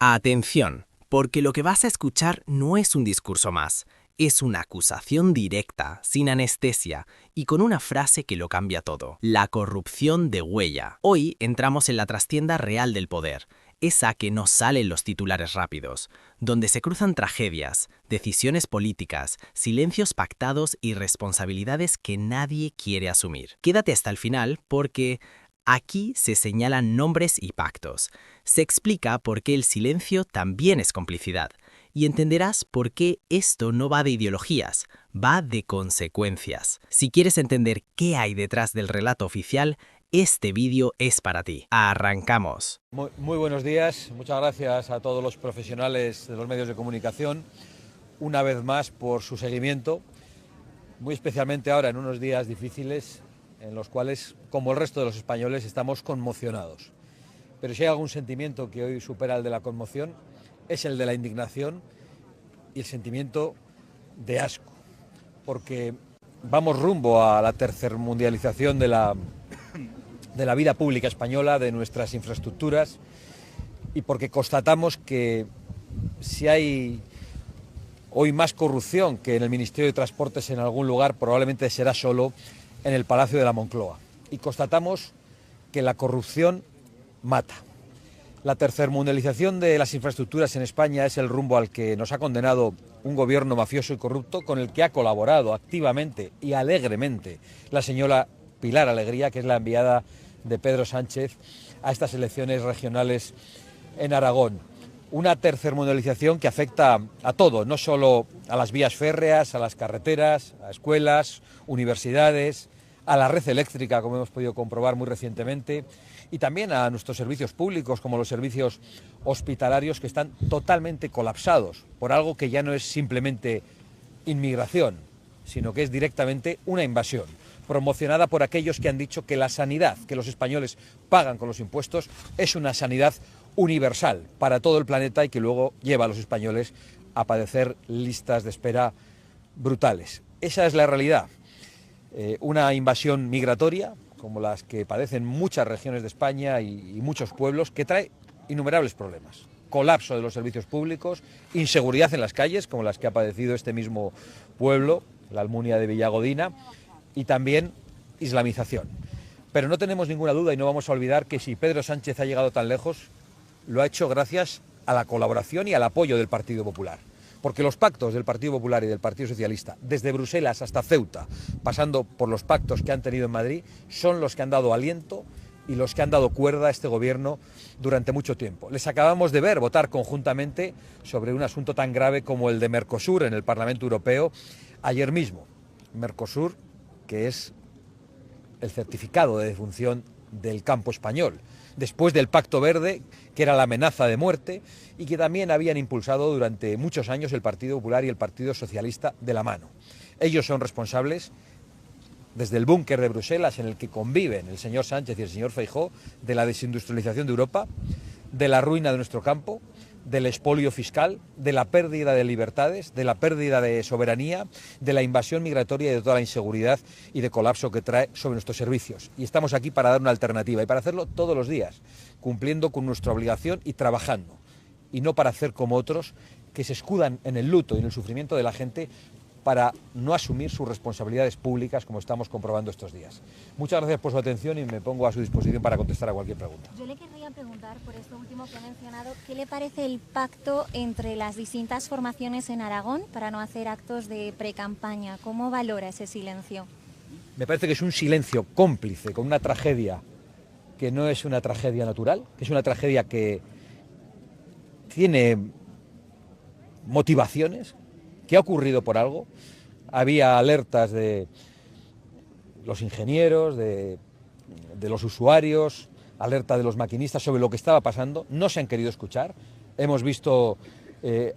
Atención, porque lo que vas a escuchar no es un discurso más, es una acusación directa, sin anestesia y con una frase que lo cambia todo. La corrupción de Huella. Hoy entramos en la trastienda real del poder, esa que no sale en los titulares rápidos, donde se cruzan tragedias, decisiones políticas, silencios pactados y responsabilidades que nadie quiere asumir. Quédate hasta el final porque aquí se señalan nombres y pactos. Se explica por qué el silencio también es complicidad. Y entenderás por qué esto no va de ideologías, va de consecuencias. Si quieres entender qué hay detrás del relato oficial, este vídeo es para ti. ¡Arrancamos! Muy buenos días, muchas gracias a todos los profesionales de los medios de comunicación, una vez más por su seguimiento, muy especialmente ahora en unos días difíciles en los cuales, como el resto de los españoles, estamos conmocionados. Pero si hay algún sentimiento que hoy supera el de la conmoción, es el de la indignación y el sentimiento de asco, porque vamos rumbo a la tercermundialización de la vida pública española, de nuestras infraestructuras, y porque constatamos que si hay hoy más corrupción que en el Ministerio de Transportes en algún lugar, probablemente será solo en el Palacio de la Moncloa. Y constatamos que la corrupción mata. La tercermundialización de las infraestructuras en España es el rumbo al que nos ha condenado un gobierno mafioso y corrupto con el que ha colaborado activamente y alegremente la señora Pilar Alegría, que es la enviada de Pedro Sánchez a estas elecciones regionales en Aragón. Una tercermundialización que afecta a todo, no solo a las vías férreas, a las carreteras, a escuelas, universidades, a la red eléctrica, como hemos podido comprobar muy recientemente, y también a nuestros servicios públicos, como los servicios hospitalarios, que están totalmente colapsados por algo que ya no es simplemente inmigración, sino que es directamente una invasión, promocionada por aquellos que han dicho que la sanidad que los españoles pagan con los impuestos es una sanidad universal para todo el planeta y que luego lleva a los españoles a padecer listas de espera brutales. Esa es la realidad. Una invasión migratoria, como las que padecen muchas regiones de España y muchos pueblos, que trae innumerables problemas. Colapso de los servicios públicos, inseguridad en las calles, como las que ha padecido este mismo pueblo, la Almunia de Villagodina, y también islamización. Pero no tenemos ninguna duda y no vamos a olvidar que si Pedro Sánchez ha llegado tan lejos, lo ha hecho gracias a la colaboración y al apoyo del Partido Popular. Porque los pactos del Partido Popular y del Partido Socialista, desde Bruselas hasta Ceuta, pasando por los pactos que han tenido en Madrid, son los que han dado aliento y los que han dado cuerda a este gobierno durante mucho tiempo. Les acabamos de ver votar conjuntamente sobre un asunto tan grave como el de Mercosur en el Parlamento Europeo ayer mismo. Mercosur, que es el certificado de defunción del campo español, después del Pacto Verde, que era la amenaza de muerte, y que también habían impulsado durante muchos años el Partido Popular y el Partido Socialista de la mano. Ellos son responsables, desde el búnker de Bruselas en el que conviven el señor Sánchez y el señor Feijóo, de la desindustrialización de Europa, de la ruina de nuestro campo, del expolio fiscal, de la pérdida de libertades, de la pérdida de soberanía, de la invasión migratoria y de toda la inseguridad y de colapso que trae sobre nuestros servicios. Y estamos aquí para dar una alternativa y para hacerlo todos los días, cumpliendo con nuestra obligación y trabajando. Y no para hacer como otros que se escudan en el luto y en el sufrimiento de la gente para no asumir sus responsabilidades públicas, como estamos comprobando estos días. Muchas gracias por su atención y me pongo a su disposición para contestar a cualquier pregunta. Yo le querría preguntar, por esto último que ha mencionado, ¿qué le parece el pacto entre las distintas formaciones en Aragón para no hacer actos de precampaña? ¿Cómo valora ese silencio? Me parece que es un silencio cómplice con una tragedia que no es una tragedia natural, que es una tragedia que tiene motivaciones, que ha ocurrido por algo. Había alertas de los ingenieros, de los usuarios, alerta de los maquinistas sobre lo que estaba pasando. No se han querido escuchar. Hemos visto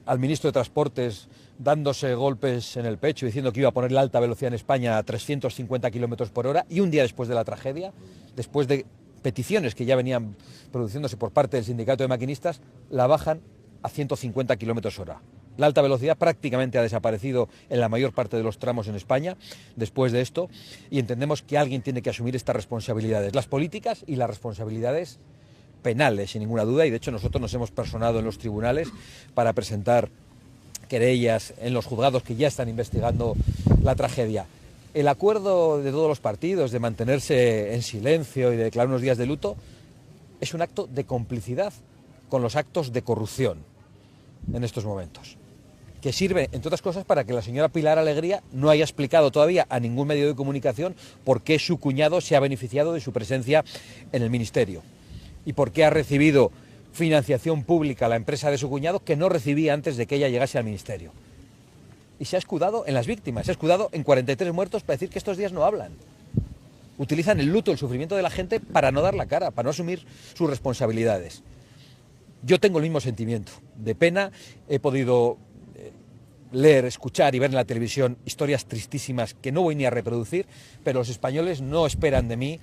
al ministro de Transportes dándose golpes en el pecho diciendo que iba a poner la alta velocidad en España a 350 kilómetros por hora, y un día después de la tragedia, después de peticiones que ya venían produciéndose por parte del sindicato de maquinistas, la bajan a 150 kilómetros hora. La alta velocidad prácticamente ha desaparecido en la mayor parte de los tramos en España después de esto, y entendemos que alguien tiene que asumir estas responsabilidades, las políticas y las responsabilidades penales, sin ninguna duda, y de hecho nosotros nos hemos personado en los tribunales para presentar querellas en los juzgados que ya están investigando la tragedia. El acuerdo de todos los partidos de mantenerse en silencio y de declarar unos días de luto es un acto de complicidad con los actos de corrupción en estos momentos, que sirve, entre otras cosas, para que la señora Pilar Alegría no haya explicado todavía a ningún medio de comunicación por qué su cuñado se ha beneficiado de su presencia en el ministerio y por qué ha recibido financiación pública a la empresa de su cuñado que no recibía antes de que ella llegase al ministerio. Y se ha escudado en las víctimas, se ha escudado en 43 muertos para decir que estos días no hablan. Utilizan el luto, el sufrimiento de la gente para no dar la cara, para no asumir sus responsabilidades. Yo tengo el mismo sentimiento de pena. He podido leer, escuchar y ver en la televisión historias tristísimas que no voy ni a reproducir, pero los españoles no esperan de mí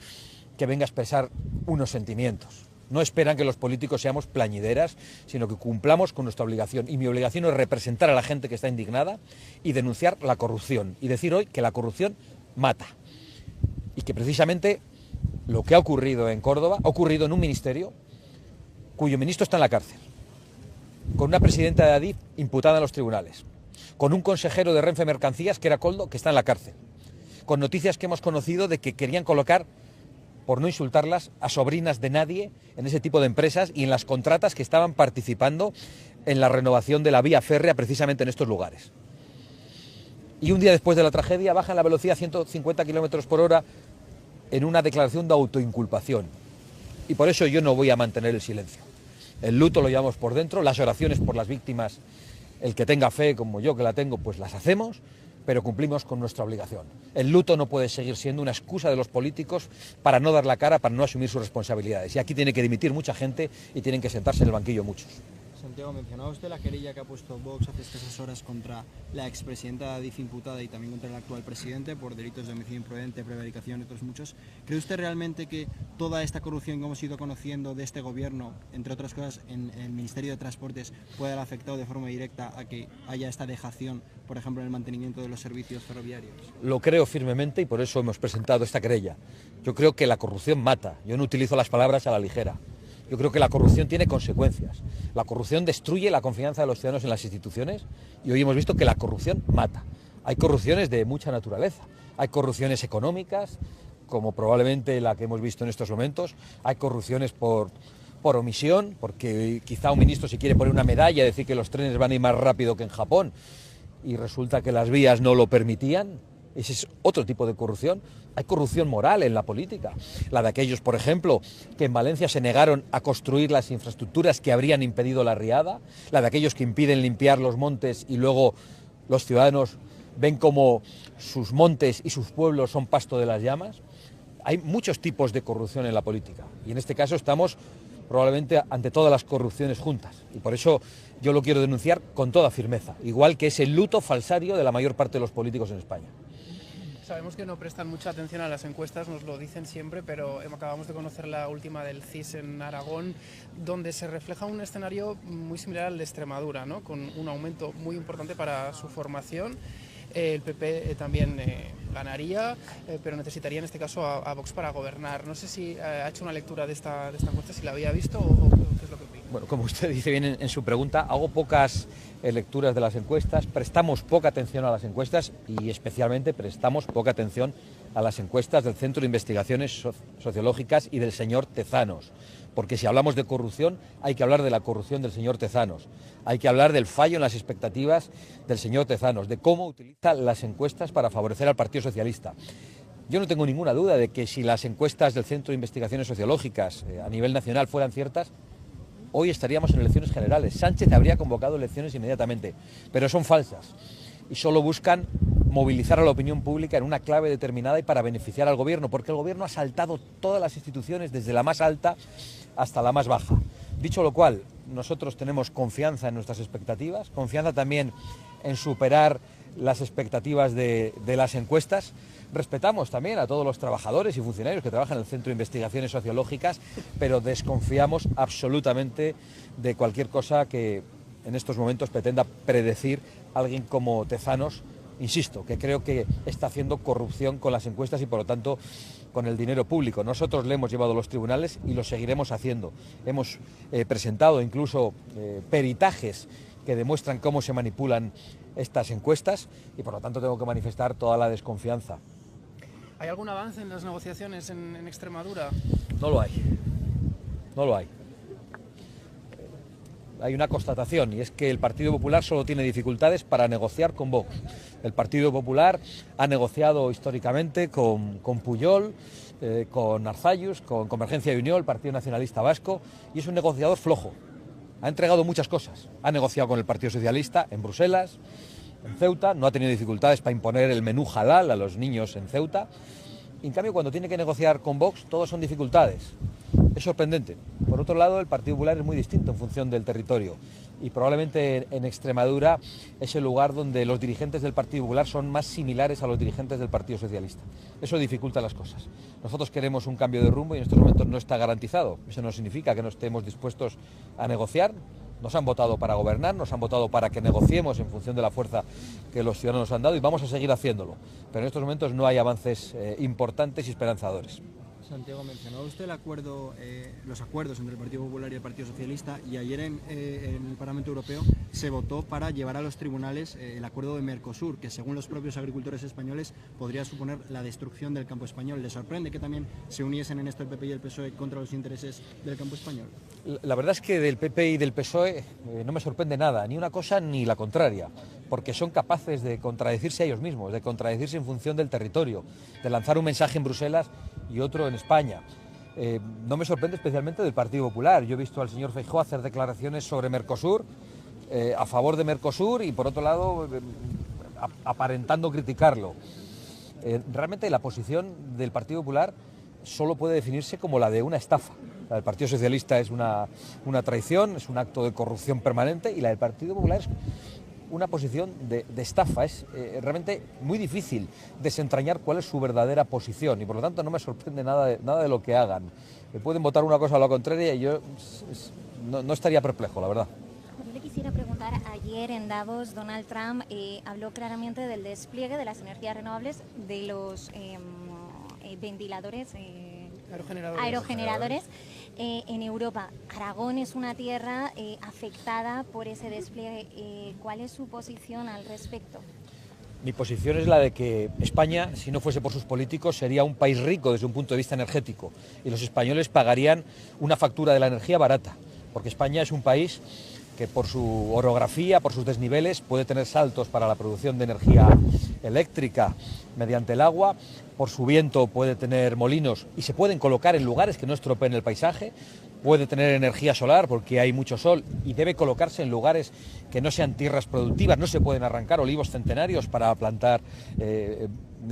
que venga a expresar unos sentimientos. No esperan que los políticos seamos plañideras, sino que cumplamos con nuestra obligación. Y mi obligación es representar a la gente que está indignada y denunciar la corrupción. Y decir hoy que la corrupción mata. Y que precisamente lo que ha ocurrido en Córdoba ha ocurrido en un ministerio cuyo ministro está en la cárcel, con una presidenta de Adif imputada en los tribunales, con un consejero de Renfe Mercancías, que era Koldo, que está en la cárcel, con noticias que hemos conocido de que querían colocar, por no insultarlas, a sobrinas de nadie en ese tipo de empresas y en las contratas que estaban participando en la renovación de la vía férrea precisamente en estos lugares. Y un día después de la tragedia bajan la velocidad a 150 kilómetros por hora en una declaración de autoinculpación. Y por eso yo no voy a mantener el silencio. El luto lo llevamos por dentro, las oraciones por las víctimas, el que tenga fe como yo que la tengo, pues las hacemos, pero cumplimos con nuestra obligación. El luto no puede seguir siendo una excusa de los políticos para no dar la cara, para no asumir sus responsabilidades. Y aquí tiene que dimitir mucha gente y tienen que sentarse en el banquillo muchos. Santiago, mencionaba usted la querella que ha puesto Vox hace escasas horas contra la expresidenta Adif imputada y también contra el actual presidente por delitos de homicidio imprudente, prevaricación y otros muchos. ¿Cree usted realmente que toda esta corrupción que hemos ido conociendo de este gobierno, entre otras cosas en el Ministerio de Transportes, puede haber afectado de forma directa a que haya esta dejación, por ejemplo, en el mantenimiento de los servicios ferroviarios? Lo creo firmemente y por eso hemos presentado esta querella. Yo creo que la corrupción mata. Yo no utilizo las palabras a la ligera. Yo creo que la corrupción tiene consecuencias. La corrupción destruye la confianza de los ciudadanos en las instituciones y hoy hemos visto que la corrupción mata. Hay corrupciones de mucha naturaleza. Hay corrupciones económicas, como probablemente la que hemos visto en estos momentos. Hay corrupciones por omisión, porque quizá un ministro se quiere poner una medalla y decir que los trenes van a ir más rápido que en Japón y resulta que las vías no lo permitían. Ese es otro tipo de corrupción. Hay corrupción moral en la política. La de aquellos, por ejemplo, que en Valencia se negaron a construir las infraestructuras que habrían impedido la riada. La de aquellos que impiden limpiar los montes y luego los ciudadanos ven como sus montes y sus pueblos son pasto de las llamas. Hay muchos tipos de corrupción en la política. Y en este caso estamos probablemente ante todas las corrupciones juntas. Y por eso yo lo quiero denunciar con toda firmeza. Igual que es el luto falsario de la mayor parte de los políticos en España. Sabemos que no prestan mucha atención a las encuestas, nos lo dicen siempre, pero acabamos de conocer la última del CIS en Aragón, donde se refleja un escenario muy similar al de Extremadura, ¿no? Con un aumento muy importante para su formación. El PP también ganaría, pero necesitaría en este caso a Vox para gobernar. No sé si ha hecho una lectura de esta encuesta, si la había visto o qué es lo que opina. Bueno, como usted dice bien en su pregunta, hago pocas lecturas de las encuestas, prestamos poca atención a las encuestas y especialmente prestamos poca atención a las encuestas del Centro de Investigaciones Sociológicas y del señor Tezanos, porque si hablamos de corrupción hay que hablar de la corrupción del señor Tezanos, hay que hablar del fallo en las expectativas del señor Tezanos, de cómo utiliza las encuestas para favorecer al Partido Socialista. Yo no tengo ninguna duda de que si las encuestas del Centro de Investigaciones Sociológicas a nivel nacional fueran ciertas, hoy estaríamos en elecciones generales. Sánchez habría convocado elecciones inmediatamente, pero son falsas y solo buscan movilizar a la opinión pública en una clave determinada y para beneficiar al gobierno, porque el gobierno ha saltado todas las instituciones desde la más alta hasta la más baja. Dicho lo cual, nosotros tenemos confianza en nuestras expectativas, confianza también en superar las expectativas de las encuestas. Respetamos también a todos los trabajadores y funcionarios que trabajan en el Centro de Investigaciones Sociológicas, pero desconfiamos absolutamente de cualquier cosa que en estos momentos pretenda predecir alguien como Tezanos insisto, que creo que está haciendo corrupción con las encuestas y por lo tanto con el dinero público. Nosotros le hemos llevado a los tribunales y lo seguiremos haciendo. Hemos presentado incluso peritajes que demuestran cómo se manipulan estas encuestas y por lo tanto tengo que manifestar toda la desconfianza. ¿Hay algún avance en las negociaciones en Extremadura? No lo hay. No lo hay. Hay una constatación y es que el Partido Popular solo tiene dificultades para negociar con Vox. El Partido Popular ha negociado históricamente con Pujol, con Arzallus, con Convergencia y Unió, el Partido Nacionalista Vasco, y es un negociador flojo. Ha entregado muchas cosas. Ha negociado con el Partido Socialista en Bruselas, en Ceuta, no ha tenido dificultades para imponer el menú halal a los niños en Ceuta. Y en cambio, cuando tiene que negociar con Vox, todos son dificultades. Es sorprendente. Por otro lado, el Partido Popular es muy distinto en función del territorio y probablemente en Extremadura es el lugar donde los dirigentes del Partido Popular son más similares a los dirigentes del Partido Socialista. Eso dificulta las cosas. Nosotros queremos un cambio de rumbo y en estos momentos no está garantizado. Eso no significa que no estemos dispuestos a negociar. Nos han votado para gobernar, nos han votado para que negociemos en función de la fuerza que los ciudadanos nos han dado y vamos a seguir haciéndolo. Pero en estos momentos no hay avances importantes y esperanzadores. Santiago, mencionó usted los acuerdos entre el Partido Popular y el Partido Socialista y ayer en el Parlamento Europeo se votó para llevar a los tribunales el acuerdo de Mercosur, que según los propios agricultores españoles podría suponer la destrucción del campo español. ¿Le sorprende que también se uniesen en esto el PP y el PSOE contra los intereses del campo español? La verdad es que del PP y del PSOE no me sorprende nada, ni una cosa ni la contraria, porque son capaces de contradecirse a ellos mismos, de contradecirse en función del territorio, de lanzar un mensaje en Bruselas y otro en España. No me sorprende especialmente del Partido Popular. Yo he visto al señor Feijóo hacer declaraciones sobre Mercosur, a favor de Mercosur y por otro lado aparentando criticarlo. Realmente la posición del Partido Popular solo puede definirse como la de una estafa. La del Partido Socialista es una traición, es un acto de corrupción permanente y la del Partido Popular es una posición de estafa. Es realmente muy difícil desentrañar cuál es su verdadera posición y por lo tanto no me sorprende nada de lo que hagan. Pueden votar una cosa o la contraria y yo no estaría perplejo, la verdad. Yo le quisiera preguntar, ayer en Davos Donald Trump habló claramente del despliegue de las energías renovables, de los ventiladores, aerogeneradores. En Europa. Aragón es una tierra afectada por ese despliegue. ¿Cuál es su posición al respecto? Mi posición es la de que España, si no fuese por sus políticos, sería un país rico desde un punto de vista energético y los españoles pagarían una factura de la energía barata, porque España es un país que por su orografía, por sus desniveles, puede tener saltos para la producción de energía eléctrica mediante el agua, por su viento puede tener molinos y se pueden colocar en lugares que no estropeen el paisaje, puede tener energía solar porque hay mucho sol y debe colocarse en lugares que no sean tierras productivas, no se pueden arrancar olivos centenarios para plantar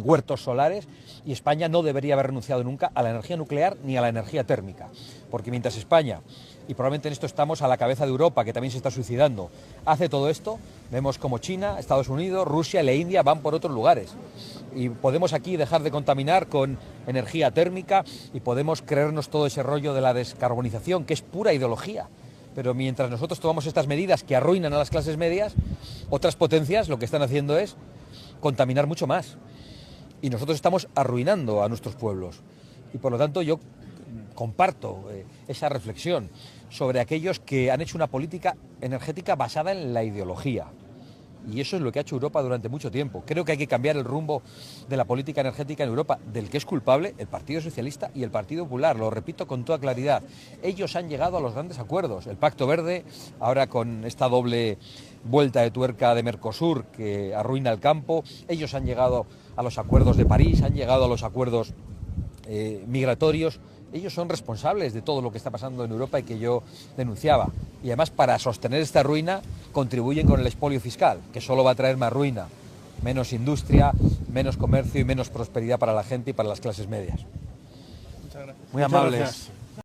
huertos solares y España no debería haber renunciado nunca a la energía nuclear ni a la energía térmica, porque mientras España, y probablemente en esto estamos a la cabeza de Europa, que también se está suicidando, hace todo esto, vemos como China, Estados Unidos, Rusia y la India van por otros lugares. Y podemos aquí dejar de contaminar con energía térmica y podemos creernos todo ese rollo de la descarbonización, que es pura ideología. Pero mientras nosotros tomamos estas medidas que arruinan a las clases medias, otras potencias lo que están haciendo es contaminar mucho más. Y nosotros estamos arruinando a nuestros pueblos. Y por lo tanto yo comparto esa reflexión sobre aquellos que han hecho una política energética basada en la ideología. Y eso es lo que ha hecho Europa durante mucho tiempo. Creo que hay que cambiar el rumbo de la política energética en Europa, del que es culpable el Partido Socialista y el Partido Popular. Lo repito con toda claridad. Ellos han llegado a los grandes acuerdos. El Pacto Verde, ahora con esta doble vuelta de tuerca de Mercosur que arruina el campo. Ellos han llegado a los acuerdos de París, han llegado a los acuerdos migratorios. Ellos son responsables de todo lo que está pasando en Europa y que yo denunciaba. Y además, para sostener esta ruina, contribuyen con el expolio fiscal, que solo va a traer más ruina, menos industria, menos comercio y menos prosperidad para la gente y para las clases medias. Muchas gracias. Muy amables.